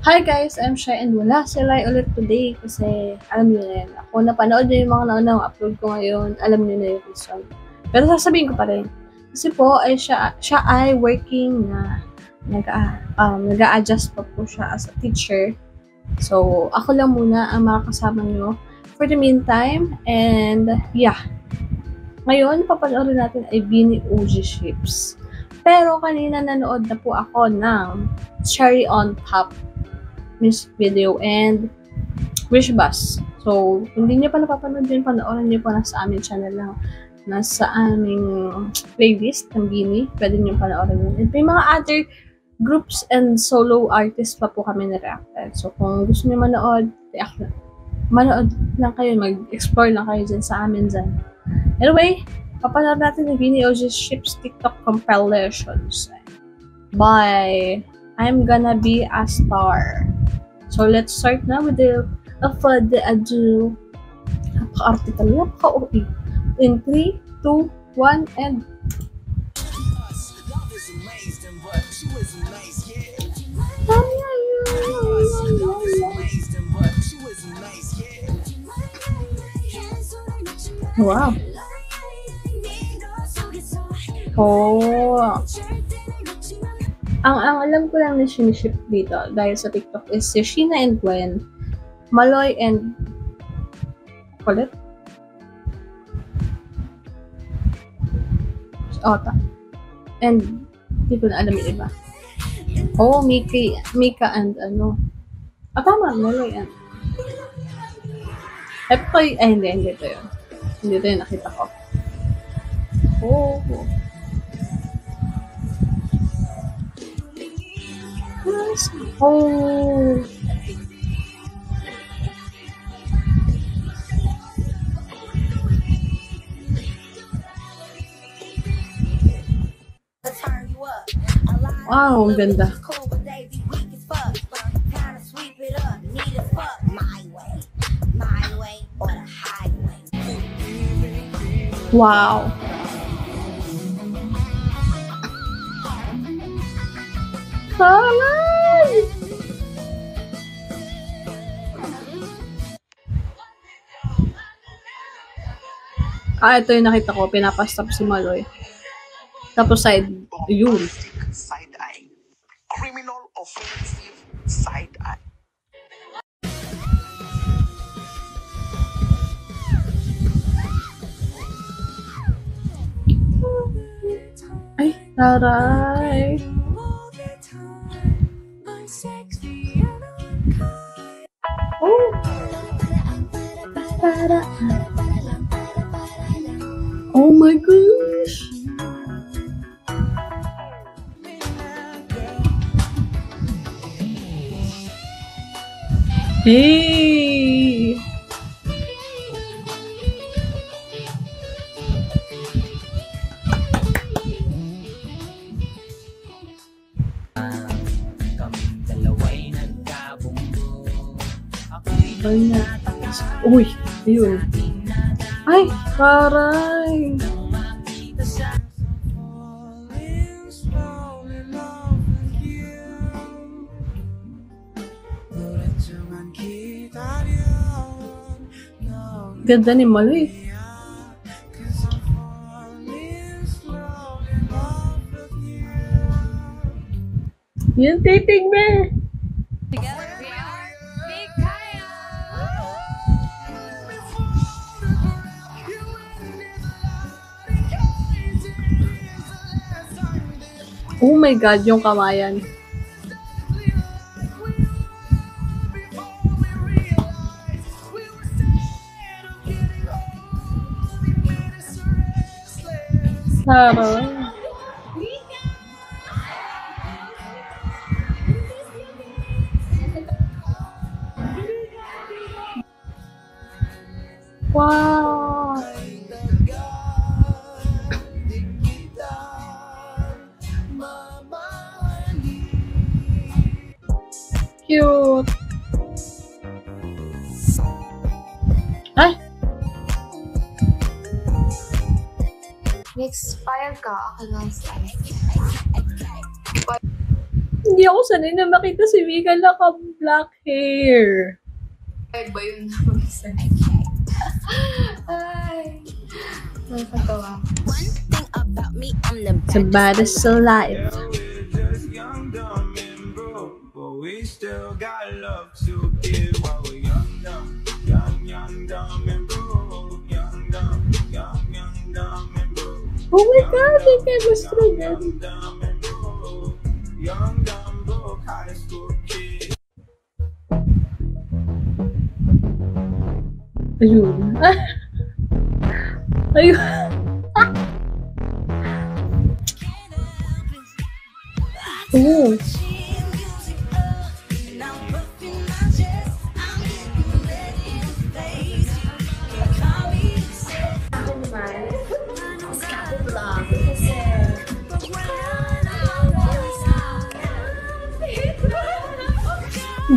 Hi guys, I'm Shy and wala sila ulit today kasi alam niyo na yan. Ako napanood niyo yung mga naunang upload ko ngayon, alam niyo na yung reason. Pero sasabihin ko pa rin. Kasi po ay siya ay working na nag-a-adjust pa po siya as a teacher. So, ako lang muna ang makakasama niyo for the meantime. And yeah, ngayon papanoorin natin ay Beanie OG Ships. Pero kanina nanood na po ako ng Cherry on Top music video and Wish Bus. So, kung hindi nyo pa napapanood yun, panoorin nyo po nasa aming channel lang. Nasa aming playlist ng Beanie. Pwede nyo panoorin yun. And may mga other groups and solo artists pa po kami na-reacted. So, kung gusto nyo manood, react na. Manood lang kayo, mag-explore lang kayo dyan sa amin dyan. Anyway, papanood natin yung Beanie OG Ships TikTok compilations by I'm Gonna Be a Star. So, let's start now with the further ado. Napaka-arte talaga, napaka-OE. In 3, 2, 1, and... Wow. Oh. Ang alam ko lang na siniship dito dahil sa TikTok is si Sheena and Gwen, Maloy and Colette, Ota, and hindi ko na alam yung iba. Oh, Mika and ano. Tama, Maloy and hindi ito yun. Hindi ito yung nakita ko. Oh. Oh. Wow, ang ganda. Wow. Salad! Ito yung nakita ko. Pinapastop si Maloy. Tapos yun. Side eye. Criminal offensive side eye. Ay, taray. Oh. Oh my gosh. Hey. Uy, yun. Ay, taray. Ganda ni Maloy. Yung titig me. Oh my God, yung kamayan. Sarap. Wow. Cute. Ay! Mix fire ka, ako lang sa hindi ako sanay na makita si Mika naka-black hair. Ay, ba yun? Ay, nakakatawa. The baddest alive. We still got love to give while we're young, dumb, and broke. Young, dumb, and broke. Oh my God, may chemistry din. Young, dumb, broke high school kid. Ayun. Ayun. Oh.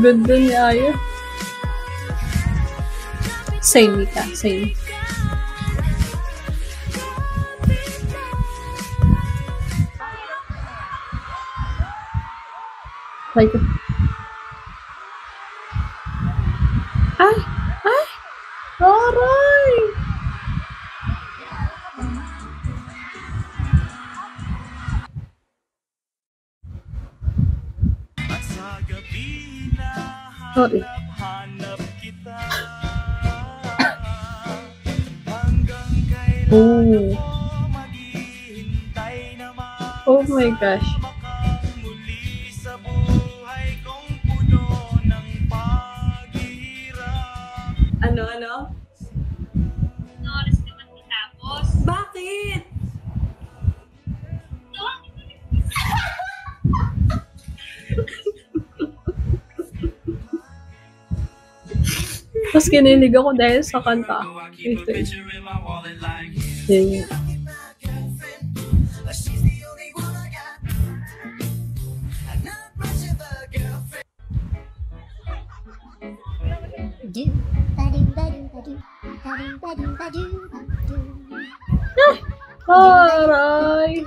Ganda ni Aya. Same, Mika. Same. Like, ay! Ay! Aray! Sorry. Oh. Oh my gosh. Ano? Oras naman matapos. Bakit? Tapos kinilig ako dahil sa kanta. Ito eh. Yun. Aray!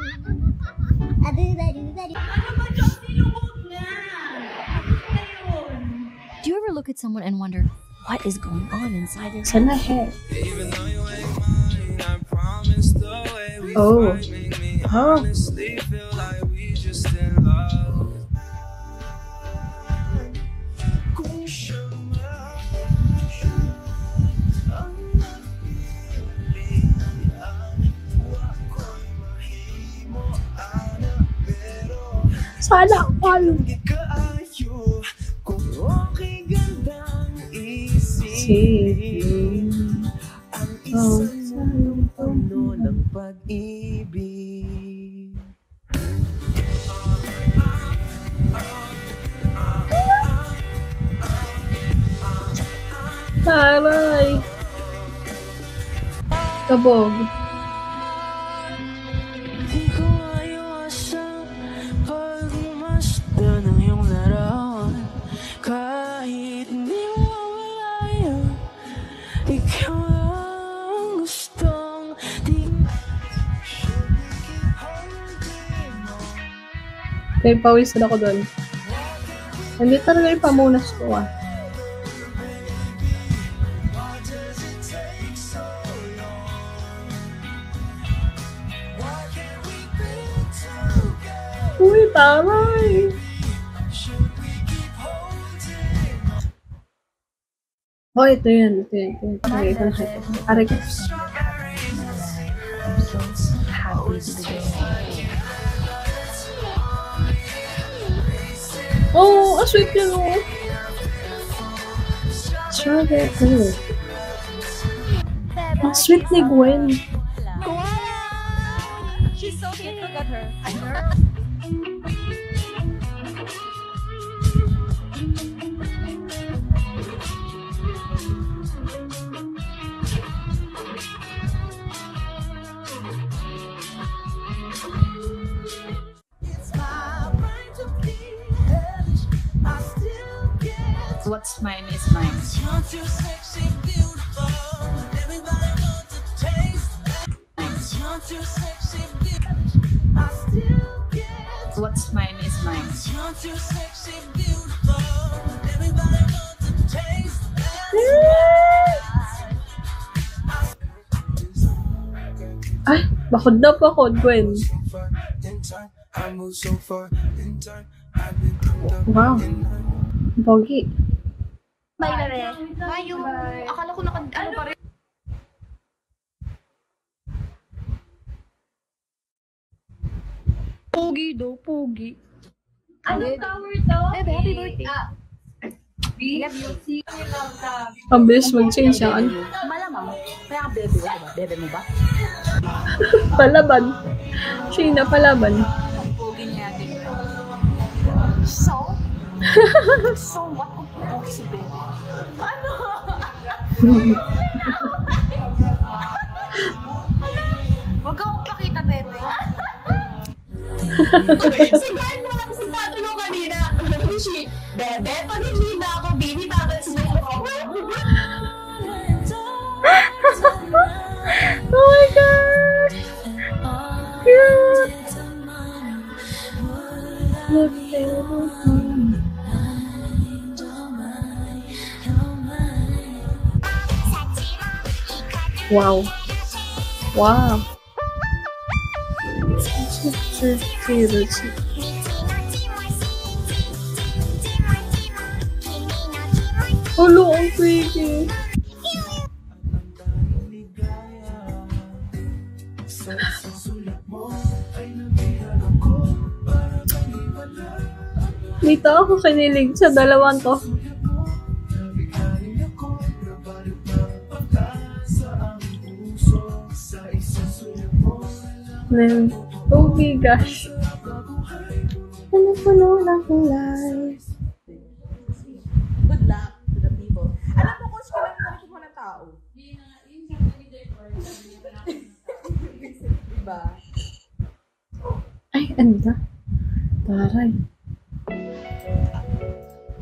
Do you ever look at someone and wonder what is going on inside their Saan na hair? Even though you ain't mine, I promise the way we Oh. fight make me Oh. honestly feel like we just in love. Kung siya Sana all. kaayo kung okay gandang isip Sige. ang Oh, isang puno ng pag-ibig. Aray! Kabog. Kung ayaw asang pagmasdan ng iyong larawan, kahit di mo mawala, ikaw ang gustong di. May pawisan ako doon. Hindi talaga yung pamunas ko ah. Uy, taray! Oh, ito yun. Aray ko. Aray ko. Oh, ang sweet yun oh. Strawberry. Ang sweet ni Gwen. She's so cute. Look at her. What's mine is mine. What's mine is mine. Ay, bakod na bakod, Gwen. Wow. Pogi. Bye, Bebe. Bye, yung... Akala ko ano pa rin. Pogi do, pogi. Anong tower to? Bebe, happy birthday. B? C? Ang bilis mag-change yan. Malamang. Kaya ka bebe, diba? Bebe mo ba? Palaban. Sheena, palaban. Pogi niya din. So? So what? Pogi si bebe. Ano? Huwag ka akong pakita, bebe. Si Gwen mo lang si Tatulong kanina. Bebe, pag hindi na ako, baby, bakit sinayo ako? Oh my gosh! Cute! Look Wow. Wow. Hello, ang pretty. Dito ako kinilig sa dalawang to. Then, oh my gosh. Puno ng kulay. Good luck to the people. Alam mo, coach, kailan nalipot mo ng tao? Diba? Ay, ano na? Taray.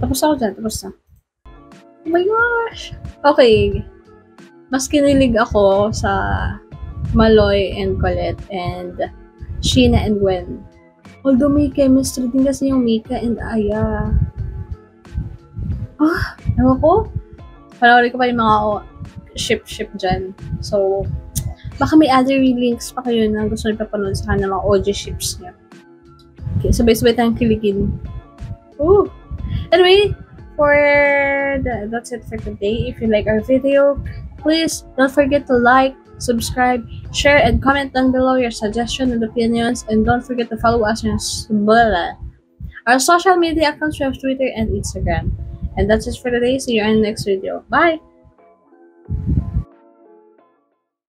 Tapos ako dyan, tapos na. Oh my gosh! Okay. Mas kinilig ako sa Maloy and Colette and Sheena and Gwen. Although may chemistry din kasi yung Mika and Aya. Ewan ko. Panoorin ko pa yung mga ship dyan. So, baka may other links pa kayo na gusto nyo papanood sa kanila mga OG ships niya. Okay, sabay-sabay tayong kiligin. Ooh! Anyway, that's it for today. If you like our video, please don't forget to like, subscribe, share, and comment down below your suggestions and opinions. And don't forget to follow us on our social media accounts. We have Twitter and Instagram. And that's it for today. See you in the next video. Bye!